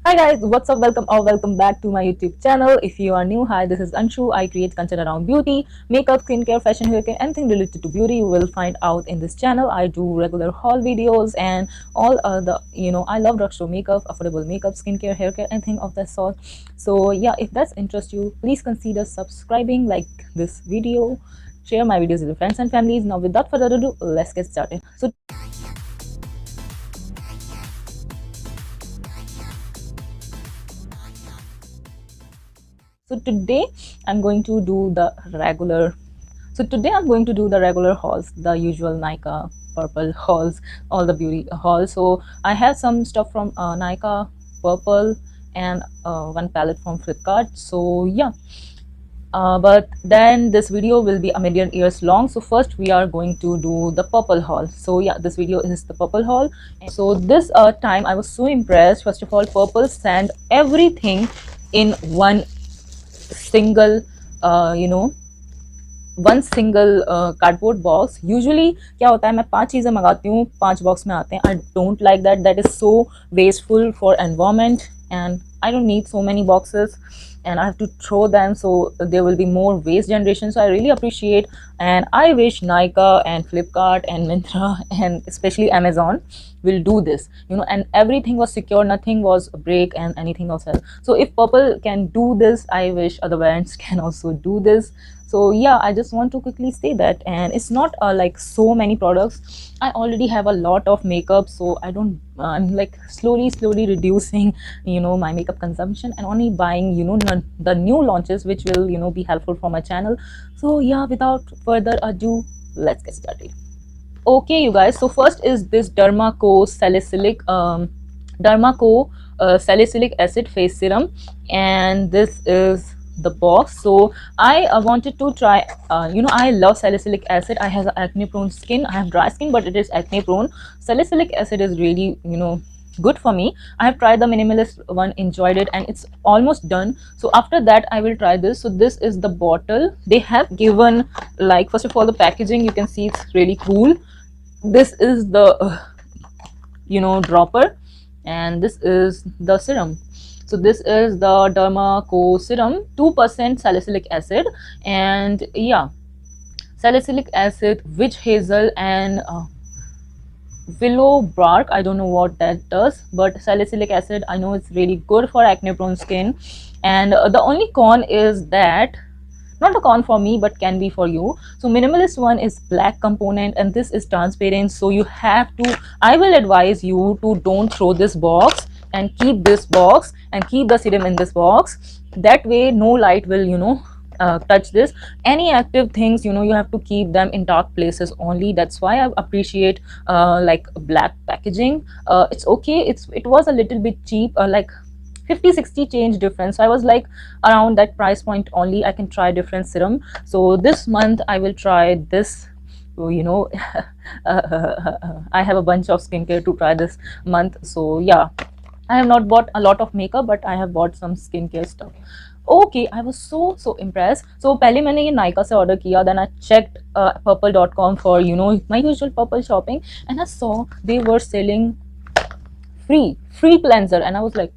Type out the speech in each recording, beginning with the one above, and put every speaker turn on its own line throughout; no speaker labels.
Hi guys, what's up? Welcome or welcome back to my YouTube channel. If you are new, hi, this is Anshu. I create content around beauty, makeup, skincare, fashion, hair care, anything related to beauty you will find out in this channel. I do regular haul videos and all the I love drugstore makeup, affordable makeup, skincare, hair care, anything of that sort. So yeah, if that's interest you, please consider subscribing, like this video, share my videos with your friends and families. Now without further ado, let's get started. So today I'm going to do the regular. So today I'm going to do the regular hauls, the usual Nykaa purple hauls, all the beauty hauls. So I have some stuff from Nykaa purple and one palette from Flipkart. So yeah. But then this video will be a million years long. So first we are going to do the purple haul. So yeah, this video is the purple haul. So this time I was so impressed. First of all, purple sent everything in one single one single cardboard box. Usually क्या होता है, मैं 5 चीज़ें मंगाती हूँ, 5 box में आते हैं. I don't like that. That is so wasteful for environment and I don't need so many boxes and I have to throw them, so there will be more waste generation. So I really appreciate and I wish Nykaa and Flipkart and Myntra and especially Amazon will do this, and everything was secure, nothing was break and anything else. So if Purple can do this, I wish other brands can also do this. So yeah, I just want to quickly say that. And it's not like so many products. I already have a lot of makeup, so I don't I'm like slowly reducing my makeup consumption and only buying the new launches which will be helpful for my channel. So yeah, without further ado, let's get started. Okay, you guys, so first is this Dermaco salicylic acid face serum, and this is the box. So I wanted to try, I love salicylic acid. I have acne prone skin, I have dry skin, but it is acne prone. Salicylic acid is really good for me. I have tried the minimalist one, enjoyed it, and it's almost done. So after that I will try this. So this is the bottle. They have given, like, first of all, the packaging, you can see it's really cool. This is the dropper, and this is the serum. So this is the Dermaco serum, 2% salicylic acid, and yeah, salicylic acid, witch hazel, and willow bark. I don't know what that does, but salicylic acid, I know it's really good for acne prone skin. And the only con is that, not a con for me but can be for you. So minimalist one is black component and this is transparent, so you have to, I will advise you to don't throw this box and keep this box and keep the serum in this box. That way no light will touch this. Any active things, you have to keep them in dark places only. That's why I appreciate like black packaging. It's okay, it was a little bit cheap, like 50-60 change difference. So I was like, around that price point only I can try different serum. So this month I will try this. So, I have a bunch of skincare to try this month. So yeah, I have not bought a lot of makeup, but I have bought some skincare stuff. Okay, I was so impressed. So पहले मैंने ये Nykaa से order किया, then I checked purple.com for my usual Purple shopping, and I saw they were selling free cleanser, and I was like,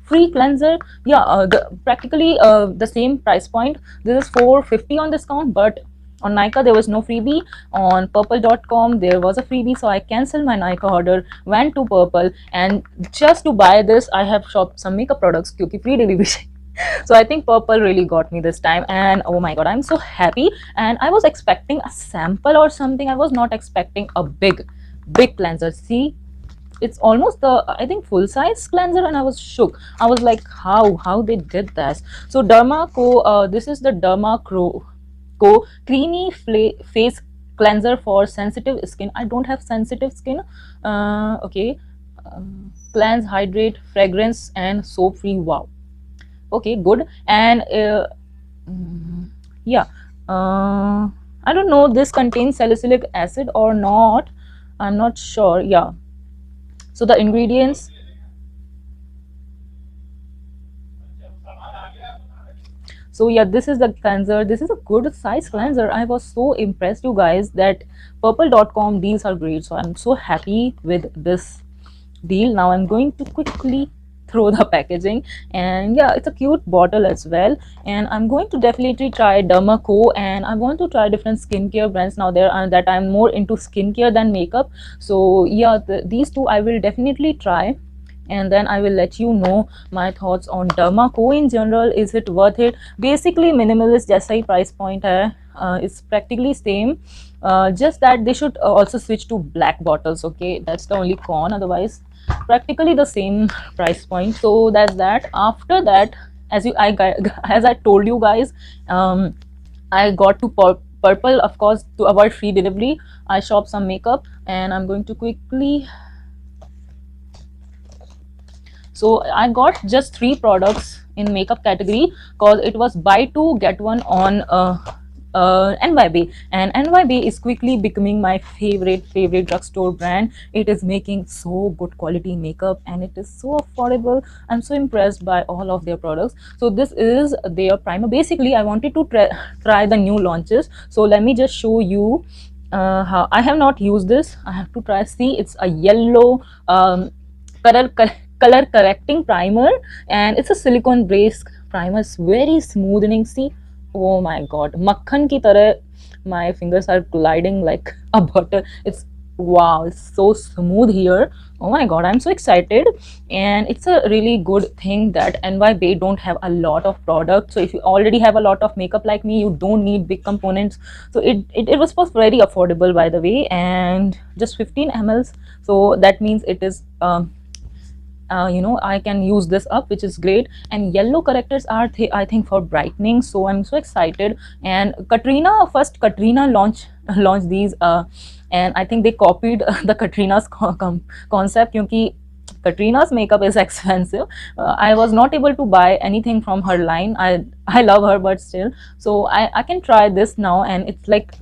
free cleanser? Yeah, practically the same price point. This is 450 on discount, but on Nykaa there was no freebie. On purple.com there was a freebie, so I canceled my Nykaa order, went to Purple, and just to buy this I have shopped some makeup products क्योंकि free delivery. So I think Purple really got me this time, and oh my god, I'm so happy. And I was expecting a sample or something. I was not expecting a big cleanser. See, it's almost the, I think, full size cleanser, and I was shook. I was like, how they did that. So Dermaco, this is the Dermaco creamy face cleanser for sensitive skin. I don't have sensitive skin. Okay, cleanse, hydrate, fragrance, and soap free. Wow, okay, good. And yeah, I don't know, this contains salicylic acid or not, I'm not sure. Yeah, so the ingredients, so yeah, this is the cleanser. This is a good size cleanser. I was so impressed, you guys, that purple.com deals are great. So I'm so happy with this deal. Now I'm going to quickly through the packaging. And yeah, it's a cute bottle as well. And I'm going to definitely try Dermaco, and I want to try different skincare brands now there, and that I'm more into skincare than makeup. So yeah, these two I will definitely try, and then I will let you know my thoughts on Dermaco in general. Is it worth it? Basically minimalist जैसा ही price point है, it's practically same, just that they should also switch to black bottles. Okay, that's the only con, otherwise practically the same price point. So that's that. After that, as I told you guys, I got to Purple, of course, to avoid free delivery. I shop some makeup, and I'm going to quickly. So I got just 3 products in makeup category because it was buy two get one on NYB, and NYB is quickly becoming my favorite drugstore brand. It is making so good quality makeup, and it is so affordable. I'm so impressed by all of their products. So this is their primer. Basically I wanted to try the new launches, so let me just show you how. I have not used this. I have to try. See, it's a yellow color color correcting primer, and it's a silicone based primer. It's very smoothing. See, oh my god, makhan ki tarah my fingers are gliding like a butter. It's wow, it's so smooth here. Oh my god, I'm so excited. And it's a really good thing that NYB don't have a lot of products. So if you already have a lot of makeup like me, you don't need big components. So it was very affordable, by the way, and just 15 mls. So that means it is I can use this up, which is great. And yellow correctors are I think for brightening, so I'm so excited. And Katrina launched these, and I think they copied the Katrina's concept, because Katrina's makeup is expensive. I was not able to buy anything from her line. I love her, but still, so I can try this now, and it's like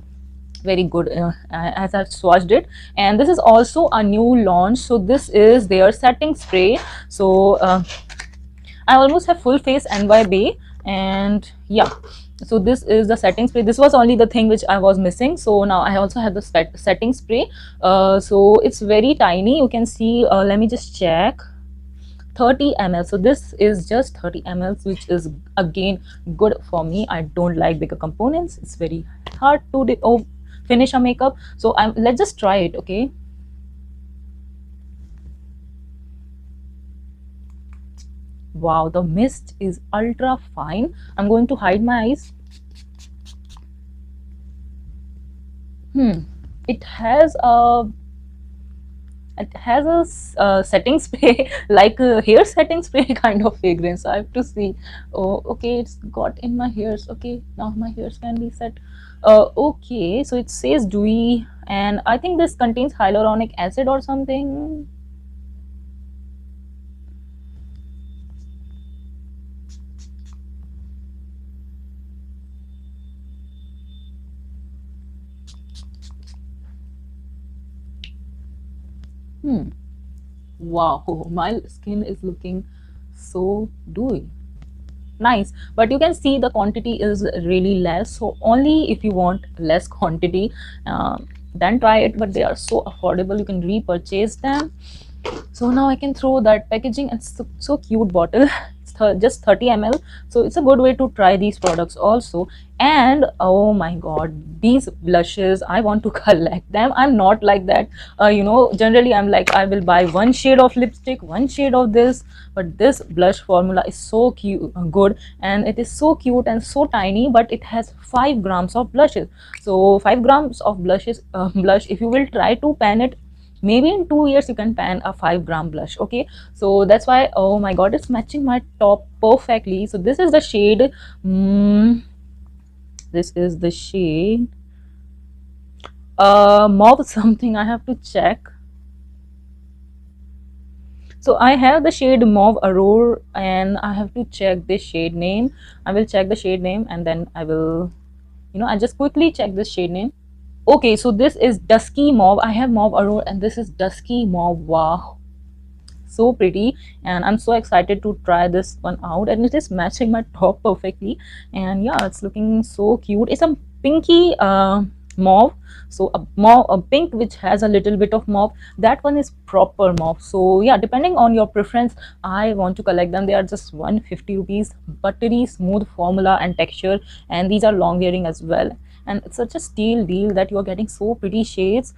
very good, as I've swatched it. And this is also a new launch. So this is their setting spray. So I almost have full face NYB, and yeah, so this is the setting spray. This was only the thing which I was missing, so now I also have the setting spray. So it's very tiny, you can see. Let me just check. 30 ml. So this is just 30 ml, which is again good for me. I don't like bigger components. It's very hard to finish a makeup. So let's just try it. Okay, wow, the mist is ultra fine. I'm going to hide my eyes. It has a setting spray like a hair setting spray kind of fragrance. I have to see. Oh, okay, it's got in my hairs. Okay, now my hairs can be set. Okay, so it says dewy, and I think this contains hyaluronic acid or something. Wow, my skin is looking so dewy. Nice, but you can see the quantity is really less. So only if you want less quantity, then try it. But they are so affordable, you can repurchase them. So now I can throw that packaging. It's so cute bottle. It's just 30 ml, so it's a good way to try these products also. And oh my god, these blushes, I want to collect them. I'm not like that. Generally I'm like, I will buy one shade of lipstick, one shade of this, but this blush formula is so cute, good, and it is so cute and so tiny, but it has 5 grams of blushes. So 5 grams of blush, if you will try to pan it, maybe in 2 years you can pan a 5-gram blush. Okay, so that's why, oh my god, it's matching my top perfectly. So this is the shade, this is the shade mauve something. I have to check. So I have the shade Mauve Aurore, and I have to check this shade name. I will check the shade name, and then I will, I just quickly check this shade name. Okay, so this is Dusky Mauve. I have Mauve Aurore, and this is Dusky Mauve. Wow, so pretty, and I'm so excited to try this one out, and it is matching my top perfectly. And yeah, it's looking so cute. It's a pinky mauve. So a mauve, a pink which has a little bit of mauve, that one is proper mauve. So yeah, depending on your preference, I want to collect them. They are just 150 rupees, buttery smooth formula and texture, and these are long wearing as well. And it's such a steal deal that you are getting so pretty shades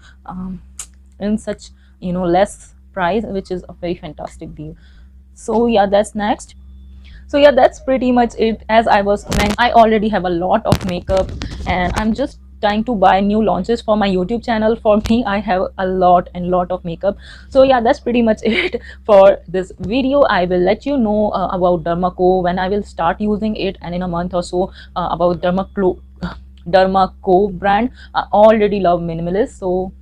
in such, you know, less price, which is a very fantastic deal. So yeah, that's next. So yeah, that's pretty much it. As I was saying, I already have a lot of makeup, and I'm just trying to buy new launches for my YouTube channel. For me, I have a lot of makeup. So yeah, that's pretty much it for this video. I will let you know about Dermaco when I will start using it, and in a month or so about Dermaco brand. I already love minimalist. So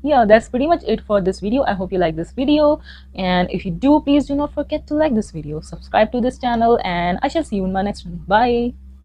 yeah, that's pretty much it for this video. I hope you like this video, and if you do, please do not forget to like this video, subscribe to this channel, and I shall see you in my next one. Bye.